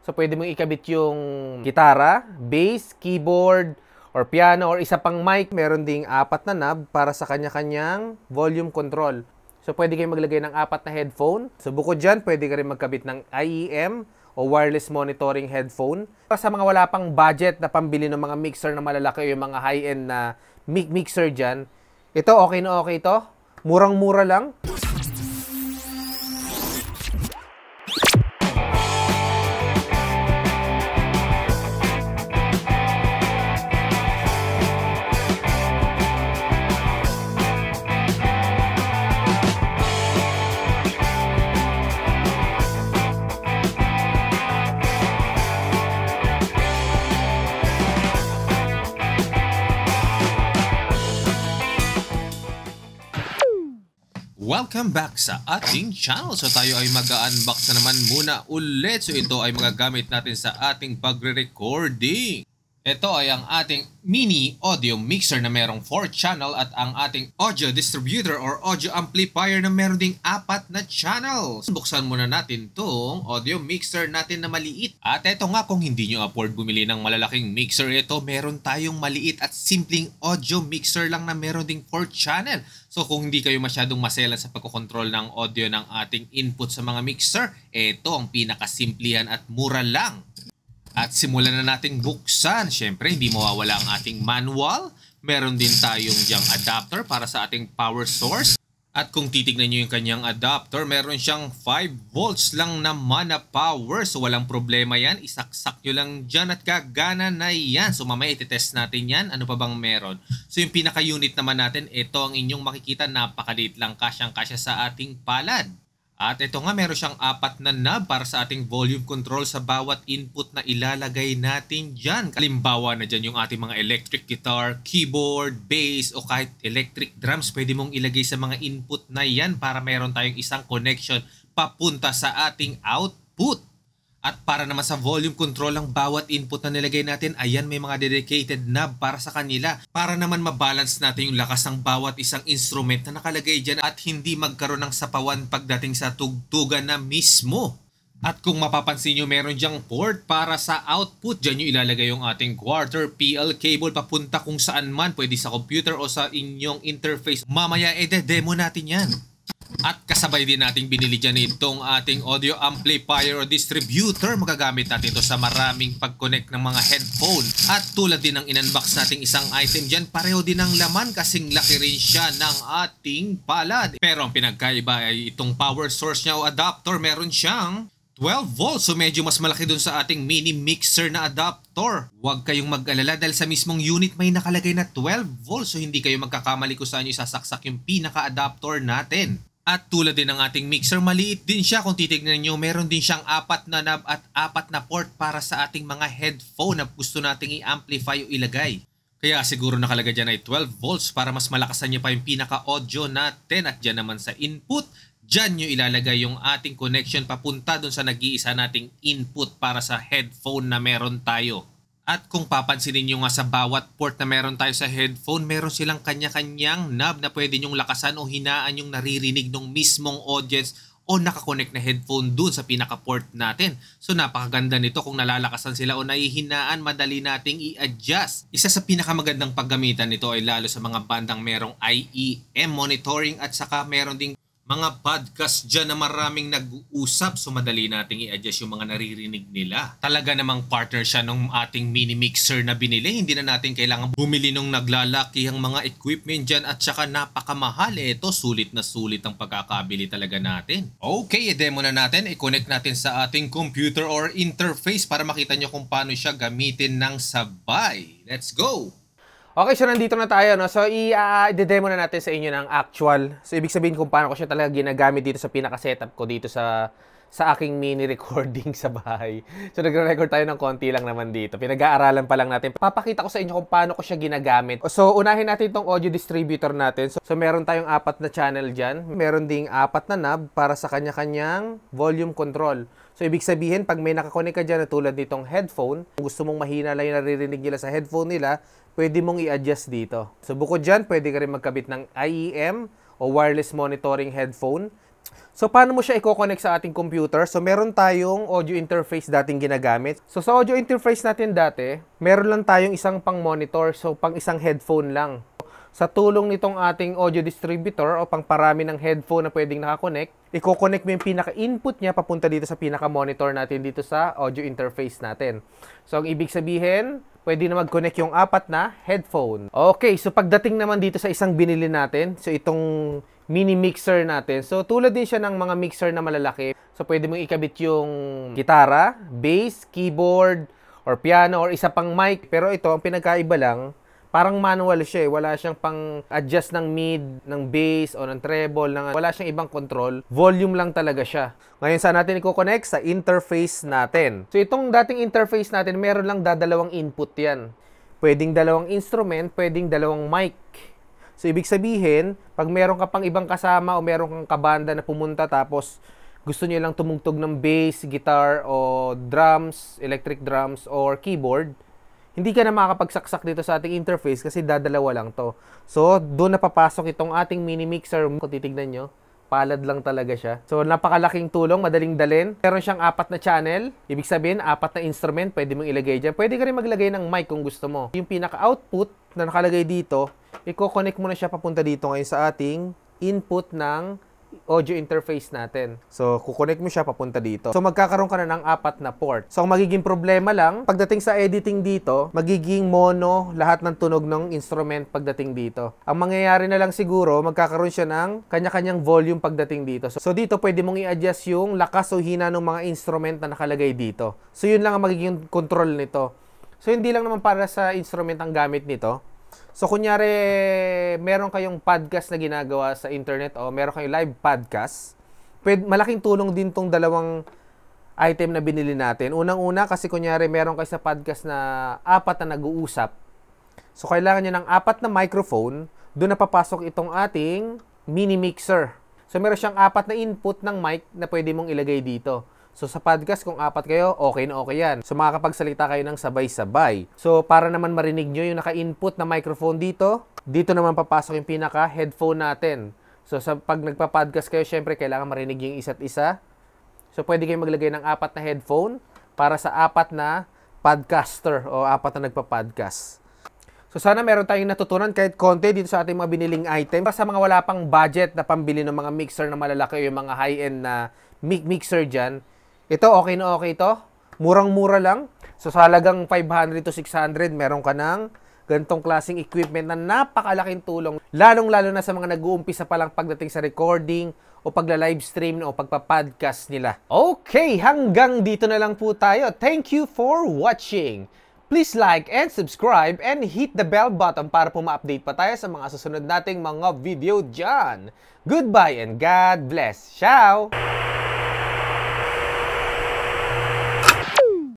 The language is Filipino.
So, pwede mong ikabit yung gitara, bass, keyboard, or piano, or isa pang mic. Meron ding 4 na knob para sa kanya-kanyang volume control. So, pwede kayong maglagay ng 4 na headphone. So, bukod dyan, pwede ka rin magkabit ng IEM o wireless monitoring headphone. Para sa mga wala pang budget na pambili ng mga mixer na malalaki o yung mga high-end na mixer dyan, ito, okay na okay to. Murang-mura lang. Welcome back sa ating channel. So tayo ay mag-unbox na naman muna ulit. So ito ay magagamit natin sa ating pagre-recording. Ito ay ang ating mini audio mixer na merong 4 channel at ang ating audio distributor or audio amplifier na meron ding 4 na channels. Buksan muna natin tong audio mixer natin na maliit. At ito nga, kung hindi nyo afford bumili ng malalaking mixer, ito meron tayong maliit at simpleng audio mixer lang na meron ding 4 channel. So kung hindi kayo masyadong masela sa pagkokontrol ng audio ng ating input sa mga mixer, ito ang pinakasimplihan at mura lang. At simulan na nating buksan. Syempre, hindi mawawala ang ating manual. Meron din tayong diyang adapter para sa ating power source. At kung titignan nyo yung kanyang adapter, meron siyang 5 volts lang naman na power. So walang problema yan. Isaksak nyo lang dyan at gagana na yan. So mamaya ititest natin yan. Ano pa bang meron? So yung pinaka-unit naman natin, ito ang inyong makikita. Napakaliit lang, kasyang-kasya sa ating palad. At ito nga, meron siyang 4 na knob para sa ating volume control sa bawat input na ilalagay natin dyan. Kalimbawa na dyan yung ating mga electric guitar, keyboard, bass o kahit electric drums. Pwede mong ilagay sa mga input na yan para meron tayong isang connection papunta sa ating output. At para naman sa volume control ng bawat input na nilagay natin, ayan, may mga dedicated knob para sa kanila. Para naman mabalance natin yung lakas ng bawat isang instrument na nakalagay dyan at hindi magkaroon ng sapawan pagdating sa tugtugan na mismo. At kung mapapansin nyo, meron dyang port para sa output. Dyan nyo ilalagay yung ating quarter PL cable papunta kung saan man. Pwede sa computer o sa inyong interface. Mamaya ede-demo natin yan. At kasabay din nating binili dyan itong ating audio amplifier o distributor. Magagamit natin ito sa maraming pag-connect ng mga headphone. At tulad din ng in-unbox nating isang item dyan, pareho din ang laman kasing laki rin siya ng ating palad. Pero ang pinagkaiba ay itong power source niya o adapter, meron siyang 12 volts. So medyo mas malaki dun sa ating mini mixer na adapter. Huwag kayong mag-alala dahil sa mismong unit may nakalagay na 12 volts. So hindi kayo magkakamali kung saan nyo isasaksak yung pinaka-adapter natin. At tulad din ng ating mixer, maliit din siya. Kung titignan nyo, meron din siyang 4 na knob at 4 na port para sa ating mga headphone na gusto nating i-amplify o ilagay. Kaya siguro nakalagay dyan ay 12 volts para mas malakasan nyo pa yung pinaka-audio natin. At dyan naman sa input, dyan nyo ilalagay yung ating connection papunta dun sa nag-iisa nating input para sa headphone na meron tayo. At kung papansinin nyo nga sa bawat port na meron tayo sa headphone, meron silang kanya-kanyang knob na pwede nyong lakasan o hinaan yung naririnig ng mismong audience o nakakonect na headphone dun sa pinaka-port natin. So napakaganda nito kung nalalakasan sila o nahihinaan, madali nating i-adjust. Isa sa pinakamagandang paggamitan nito ay lalo sa mga bandang merong IEM monitoring at saka meron ding mga podcast dyan na maraming nag-uusap, so madali nating i-adjust yung mga naririnig nila. Talaga namang partner siya ng ating mini mixer na binili. Hindi na natin kailangan bumili ng naglalakihang mga equipment dyan at saka napakamahal. Ito, sulit na sulit ang pagkakabili talaga natin. Okay, i-demo na natin. I-connect natin sa ating computer or interface para makita nyo kung paano siya gamitin ng sabay. Let's go! Okay, so nandito na tayo, no? So, i-demo na natin sa inyo ng actual. So, ibig sabihin kung paano ko siya talaga ginagamit dito sa pinaka-setup ko dito sa aking mini recording sa bahay. So, nagre-record tayo ng konti lang naman dito. Pinag-aaralan pa lang natin. Papakita ko sa inyo kung paano ko siya ginagamit. So, unahin natin itong audio distributor natin. So, meron tayong 4 na channel dyan. Meron ding 4 na knob para sa kanya-kanyang volume control. So, ibig sabihin, pag may nakakonek ka dyan na tulad nitong headphone, kung gusto mong mahina lang yung naririnig nila sa headphone nila, pwede mong i-adjust dito. So, bukod dyan, pwede ka rin magkabit ng IEM o wireless monitoring headphone. So, paano mo siya i-connect sa ating computer? So, meron tayong audio interface dating ginagamit. So, sa audio interface natin dati, meron lang tayong isang pang monitor. So, pang isang headphone lang. Sa tulong nitong ating audio distributor o pang parami ng headphone na pwedeng nakakonect, i-connect mo yung pinaka-input niya papunta dito sa pinaka-monitor natin dito sa audio interface natin. So, ang ibig sabihin, pwede na mag-connect yung 4 na headphone. Okay, so pagdating naman dito sa isang binili natin, so itong mini mixer natin. So, tulad din siya ng mga mixer na malalaki. So, pwede mong ikabit yung gitara, bass, keyboard, or piano, or isa pang mic. Pero ito, ang pinagkaiba lang, parang manual siya eh. Wala siyang pang-adjust ng mid, ng bass, o ng treble. Wala siyang ibang control. Volume lang talaga siya. Ngayon, saan natin i-connect? Sa interface natin. So, itong dating interface natin, meron lang dadalawang input yan. Pwedeng dalawang instrument, pwedeng dalawang mic. So, ibig sabihin, pag meron ka pang ibang kasama o meron kang kabanda na pumunta tapos gusto niyo lang tumugtog ng bass, guitar, o drums, electric drums, or keyboard, hindi ka na makakapagsaksak dito sa ating interface kasi dadalawa lang to. So, doon na papasok itong ating mini mixer. Kung titignan nyo, palad lang talaga siya. So, napakalaking tulong, madaling dalhin. Meron siyang 4 na channel. Ibig sabihin, 4 na instrument, pwede mong ilagay dyan. Pwede ka rin maglagay ng mic kung gusto mo. Yung pinaka-output na nakalagay dito, i-connect mo na siya papunta dito ngayon sa ating input ng audio interface natin. So, kukonect mo siya papunta dito. So, magkakaroon ka na ng 4 na port. So, ang magiging problema lang, pagdating sa editing dito, magiging mono lahat ng tunog ng instrument pagdating dito. Ang mangyayari na lang siguro, magkakaroon siya ng kanya-kanyang volume pagdating dito. So, dito pwede mong i-adjust yung lakas o hina ng mga instrument na nakalagay dito. So, yun lang ang magiging control nito. So, hindi lang naman para sa instrument ang gamit nito. So, kunyari, meron kayong podcast na ginagawa sa internet o meron kayong live podcast, malaking tulong din tong dalawang item na binili natin. Unang-una, kasi kunyari, meron kayo sa podcast na 4 na nag-uusap. So, kailangan nyo ng 4 na microphone. Doon na papasok itong ating mini mixer. So, meron siyang 4 na input ng mic na pwede mong ilagay dito. So, sa podcast, kung 4 kayo, okay na okay yan. So, makakapagsalita kayo ng sabay-sabay. So, para naman marinig nyo yung naka-input na microphone dito, dito naman papasok yung pinaka-headphone natin. So, pag nagpa-podcast kayo, syempre, kailangan marinig yung isa't isa. So, pwede kayong maglagay ng 4 na headphone para sa 4 na podcaster o 4 na nagpa-podcast. So, sana meron tayong natutunan kahit konti dito sa ating mga biniling item. Para sa mga wala pang budget na pambili ng mga mixer na malalaki o yung mga high-end na mixer dyan, ito, okay na okay ito. Murang-mura lang. So, sa halagang 500 to 600, meron ka ng ganitong klaseng equipment na napakalaking tulong. Lalong-lalo na sa mga nag-uumpisa pa lang pagdating sa recording o pagla-livestream o pagpa-podcast nila. Okay, hanggang dito na lang po tayo. Thank you for watching. Please like and subscribe and hit the bell button para po ma-update pa tayo sa mga susunod nating mga video dyan. Goodbye and God bless. Ciao!